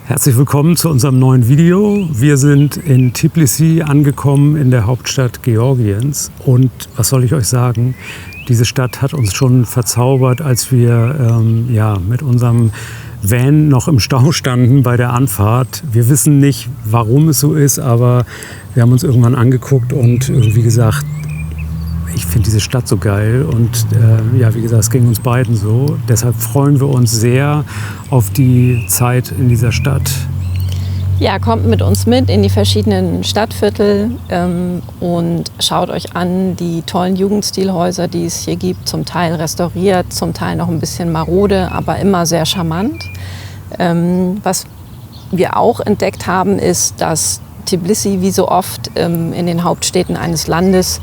Herzlich willkommen zu unserem neuen Video. Wir sind in Tbilisi angekommen, in der Hauptstadt Georgiens. Und was soll ich euch sagen? Diese Stadt hat uns schon verzaubert, als wir mit unserem Van noch im Stau standen bei der Anfahrt. Wir wissen nicht, warum es so ist, aber wir haben uns irgendwann angeguckt und irgendwie gesagt, ich finde diese Stadt so geil und wie gesagt, es ging uns beiden so. Deshalb freuen wir uns sehr auf die Zeit in dieser Stadt. Ja, kommt mit uns mit in die verschiedenen Stadtviertel und schaut euch an die tollen Jugendstilhäuser, die es hier gibt. Zum Teil restauriert, zum Teil noch ein bisschen marode, aber immer sehr charmant. Was wir auch entdeckt haben, ist, dass Tbilisi wie so oft in den Hauptstädten eines Landes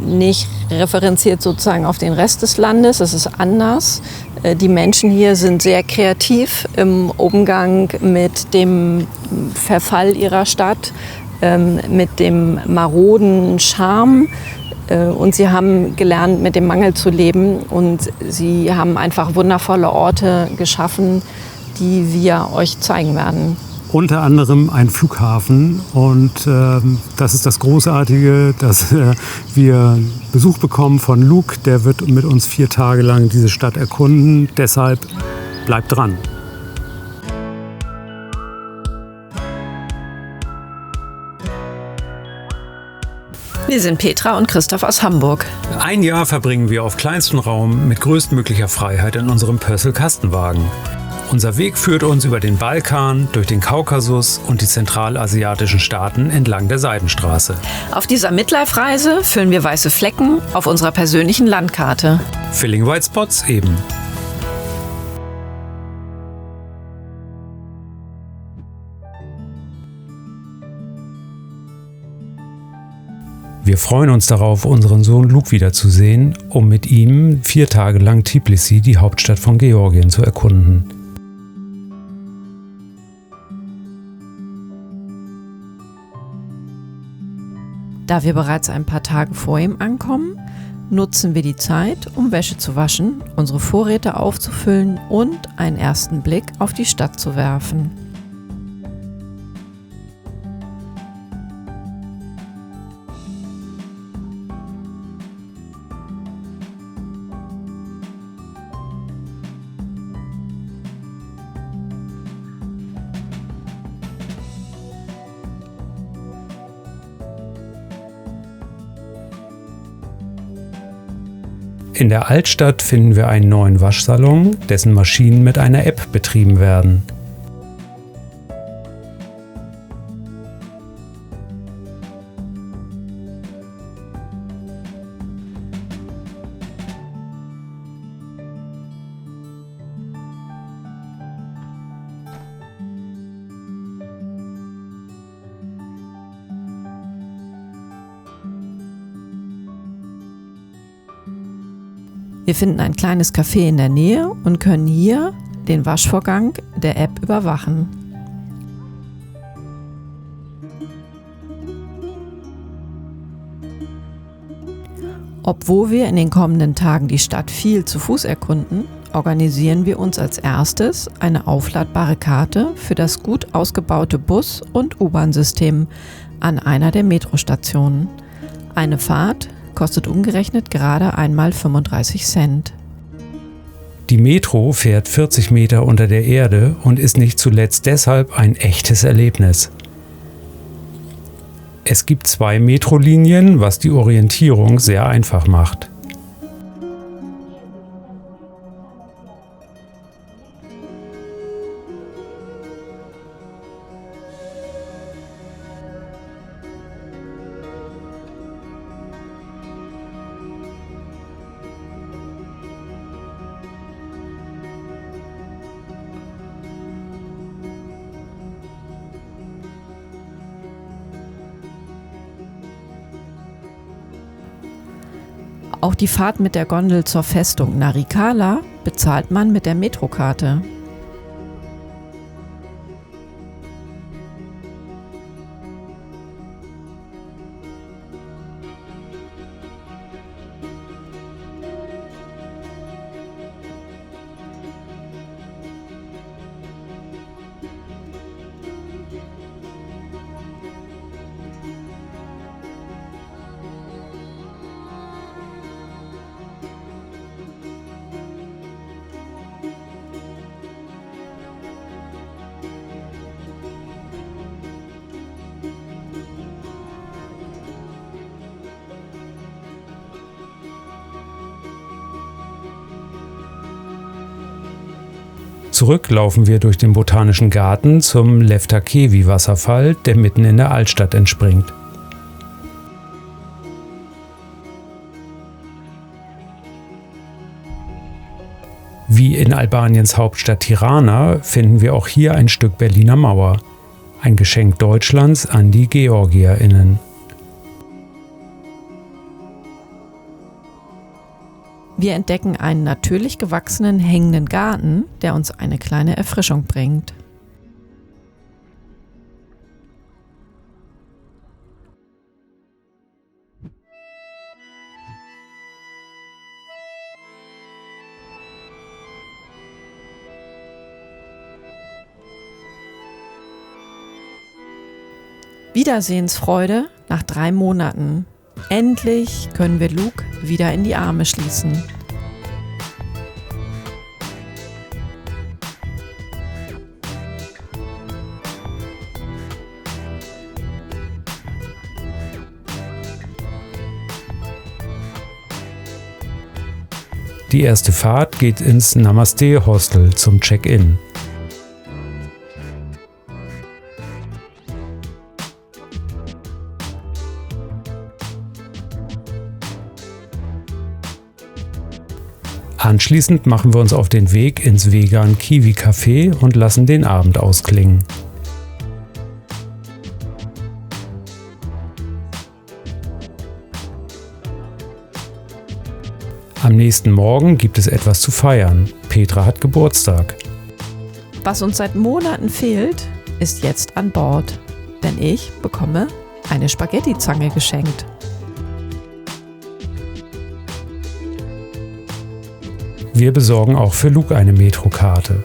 nicht referenziert sozusagen auf den Rest des Landes. Es ist anders. Die Menschen hier sind sehr kreativ im Umgang mit dem Verfall ihrer Stadt, mit dem maroden Charme. Und sie haben gelernt, mit dem Mangel zu leben. Und sie haben einfach wundervolle Orte geschaffen, die wir euch zeigen werden. Unter anderem ein Flughafen und das ist das Großartige, dass wir Besuch bekommen von Luke, der wird mit uns 4 Tage lang diese Stadt erkunden, deshalb bleibt dran. Wir sind Petra und Christoph aus Hamburg. Ein Jahr verbringen wir auf kleinstem Raum mit größtmöglicher Freiheit in unserem Pössl-Kastenwagen. Unser Weg führt uns über den Balkan, durch den Kaukasus und die zentralasiatischen Staaten entlang der Seidenstraße. Auf dieser Midlife-Reise füllen wir weiße Flecken auf unserer persönlichen Landkarte. Filling White Spots eben. Wir freuen uns darauf, unseren Sohn Luke wiederzusehen, um mit ihm 4 Tage lang Tbilisi, die Hauptstadt von Georgien, zu erkunden. Da wir bereits ein paar Tage vor ihm ankommen, nutzen wir die Zeit, um Wäsche zu waschen, unsere Vorräte aufzufüllen und einen ersten Blick auf die Stadt zu werfen. In der Altstadt finden wir einen neuen Waschsalon, dessen Maschinen mit einer App betrieben werden. Wir finden ein kleines Café in der Nähe und können hier den Waschvorgang der App überwachen. Obwohl wir in den kommenden Tagen die Stadt viel zu Fuß erkunden, organisieren wir uns als erstes eine aufladbare Karte für das gut ausgebaute Bus- und U-Bahn-System an einer der Metrostationen. Eine Fahrt kostet umgerechnet gerade einmal 35 Cent. Die Metro fährt 40 Meter unter der Erde und ist nicht zuletzt deshalb ein echtes Erlebnis. Es gibt 2 Metrolinien, was die Orientierung sehr einfach macht. Auch die Fahrt mit der Gondel zur Festung Narikala bezahlt man mit der Metrokarte. zurück laufen wir durch den Botanischen Garten zum Leftakewi-Wasserfall, der mitten in der Altstadt entspringt. Wie in Albaniens Hauptstadt Tirana finden wir auch hier ein Stück Berliner Mauer, ein Geschenk Deutschlands an die GeorgierInnen. Wir entdecken einen natürlich gewachsenen hängenden Garten, der uns eine kleine Erfrischung bringt. Wiedersehensfreude nach 3 Monaten. Endlich können wir Luke wieder in die Arme schließen. Die erste Fahrt geht ins Namaste Hostel zum Check-in. Anschließend machen wir uns auf den Weg ins Vegan Kiwi Café und lassen den Abend ausklingen. Am nächsten Morgen gibt es etwas zu feiern. Petra hat Geburtstag. Was uns seit Monaten fehlt, ist jetzt an Bord. Denn ich bekomme eine Spaghetti-Zange geschenkt. Wir besorgen auch für Luke eine Metrokarte.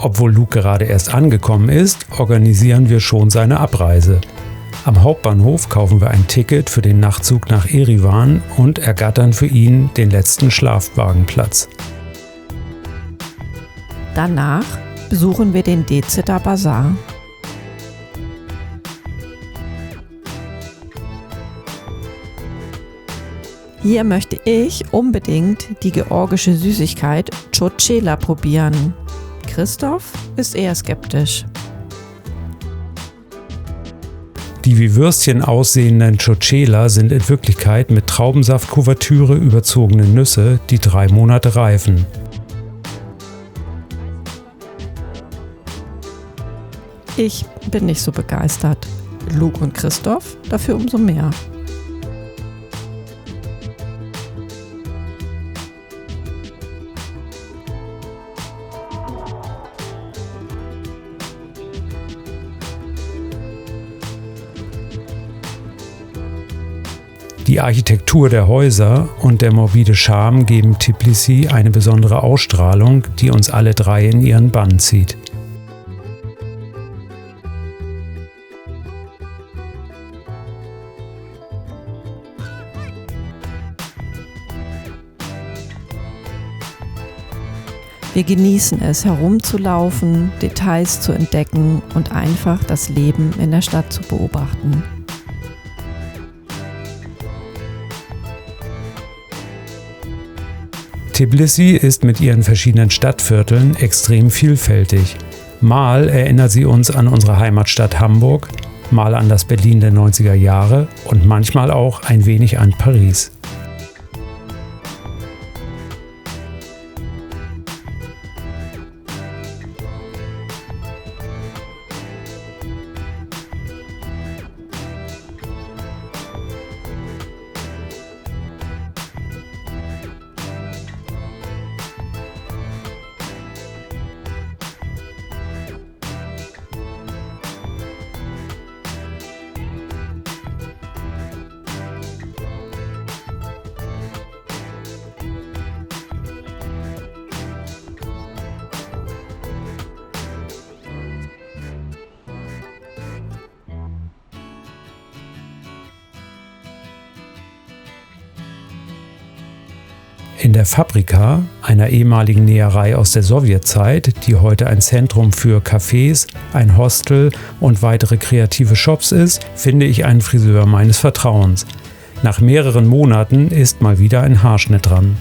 Obwohl Luke gerade erst angekommen ist, organisieren wir schon seine Abreise. Am Hauptbahnhof kaufen wir ein Ticket für den Nachtzug nach Erivan und ergattern für ihn den letzten Schlafwagenplatz. Danach besuchen wir den Dezida Bazar. Hier möchte ich unbedingt die georgische Süßigkeit Chochela probieren. Christoph ist eher skeptisch. Die wie Würstchen aussehenden Chochela sind in Wirklichkeit mit Traubensaftkuvertüre überzogene Nüsse, die 3 Monate reifen. Ich bin nicht so begeistert. Luke und Christoph dafür umso mehr. Die Architektur der Häuser und der morbide Charme geben Tbilisi eine besondere Ausstrahlung, die uns alle 3 in ihren Bann zieht. Wir genießen es, herumzulaufen, Details zu entdecken und einfach das Leben in der Stadt zu beobachten. Tbilisi ist mit ihren verschiedenen Stadtvierteln extrem vielfältig. Mal erinnert sie uns an unsere Heimatstadt Hamburg, mal an das Berlin der 90er Jahre und manchmal auch ein wenig an Paris. In der Fabrika, einer ehemaligen Näherei aus der Sowjetzeit, die heute ein Zentrum für Cafés, ein Hostel und weitere kreative Shops ist, finde ich einen Friseur meines Vertrauens. Nach mehreren Monaten ist mal wieder ein Haarschnitt dran.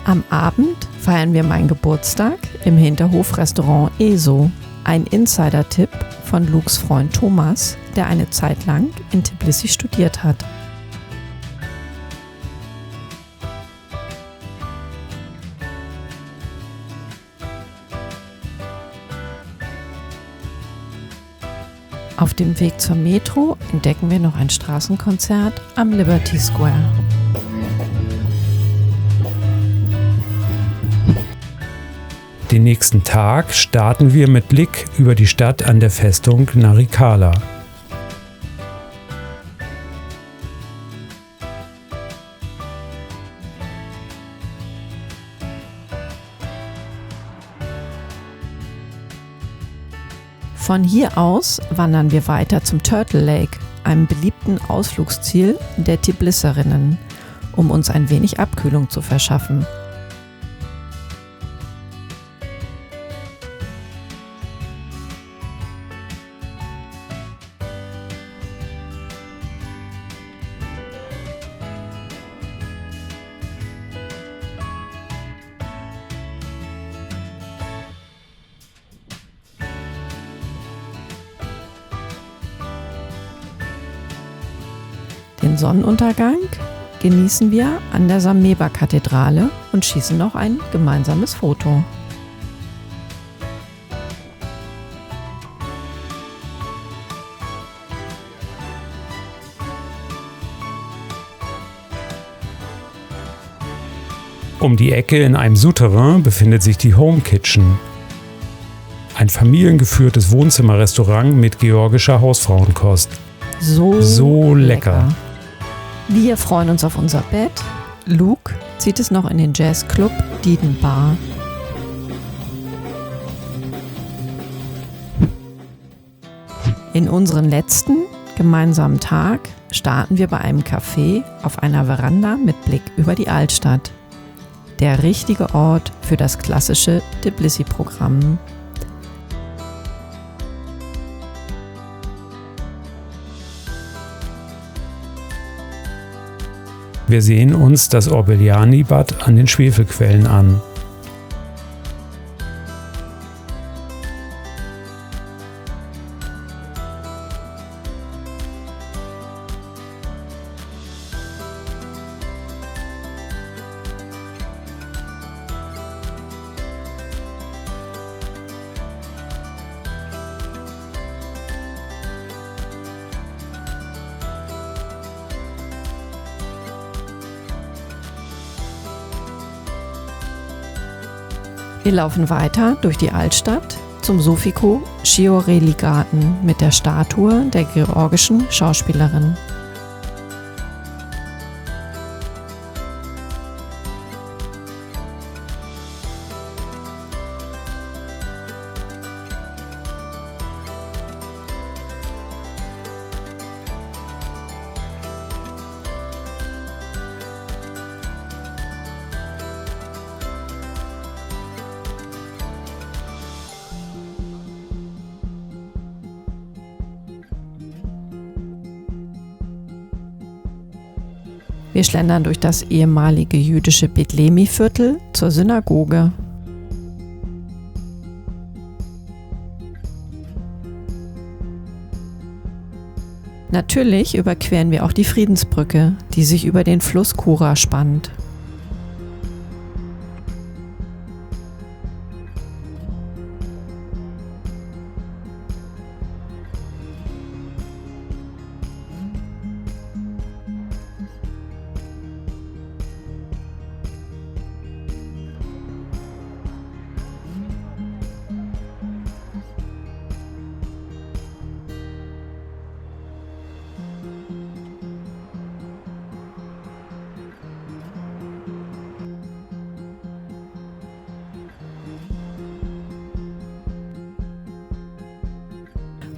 Am Abend feiern wir meinen Geburtstag im Hinterhof-Restaurant ESO. Ein Insider-Tipp von Lukes Freund Thomas, der eine Zeit lang in Tbilisi studiert hat. Auf dem Weg zur Metro entdecken wir noch ein Straßenkonzert am Liberty Square. Den nächsten Tag starten wir mit Blick über die Stadt an der Festung Narikala. Von hier aus wandern wir weiter zum Turtle Lake, einem beliebten Ausflugsziel der Tbiliserinnen, um uns ein wenig Abkühlung zu verschaffen. Den Sonnenuntergang genießen wir an der Sameba-Kathedrale und schießen noch ein gemeinsames Foto. Um die Ecke in einem Souterrain befindet sich die Home Kitchen. Ein familiengeführtes Wohnzimmerrestaurant mit georgischer Hausfrauenkost. So lecker. Wir freuen uns auf unser Bett. Luke zieht es noch in den Jazzclub Diden Bar. In unseren letzten gemeinsamen Tag starten wir bei einem Café auf einer Veranda mit Blick über die Altstadt. Der richtige Ort für das klassische Tbilisi-Programm. Wir sehen uns das Orbeliani-Bad an den Schwefelquellen an. Wir laufen weiter durch die Altstadt zum Sofiko Shioreli-Garten mit der Statue der georgischen Schauspielerin. Wir schlendern durch das ehemalige jüdische Bethlemi-Viertel zur Synagoge. Natürlich überqueren wir auch die Friedensbrücke, die sich über den Fluss Kura spannt.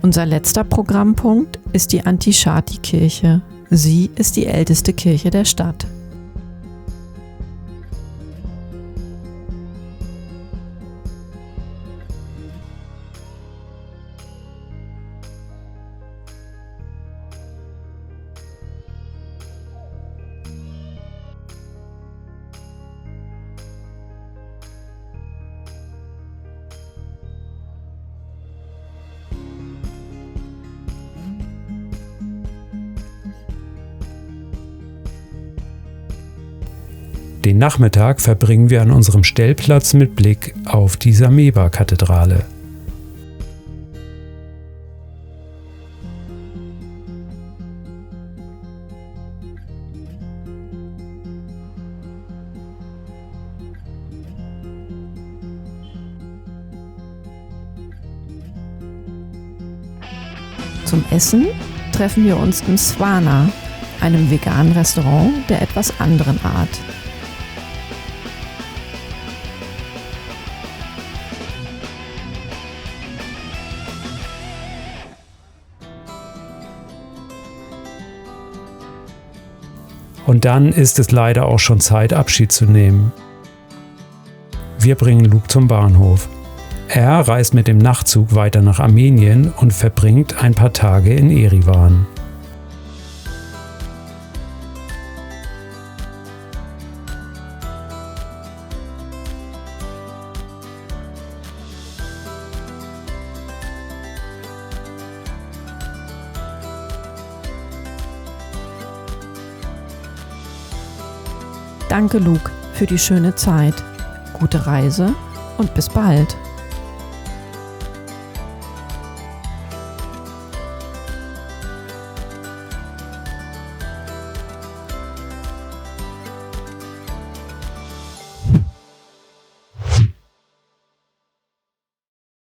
Unser letzter Programmpunkt ist die Antishati-Kirche. Sie ist die älteste Kirche der Stadt. Den Nachmittag verbringen wir an unserem Stellplatz mit Blick auf die Sameba-Kathedrale. Zum Essen treffen wir uns im Swana, einem veganen Restaurant der etwas anderen Art. Und dann ist es leider auch schon Zeit, Abschied zu nehmen. Wir bringen Luke zum Bahnhof. Er reist mit dem Nachtzug weiter nach Armenien und verbringt ein paar Tage in Erivan. Danke, Luke, für die schöne Zeit. Gute Reise und bis bald.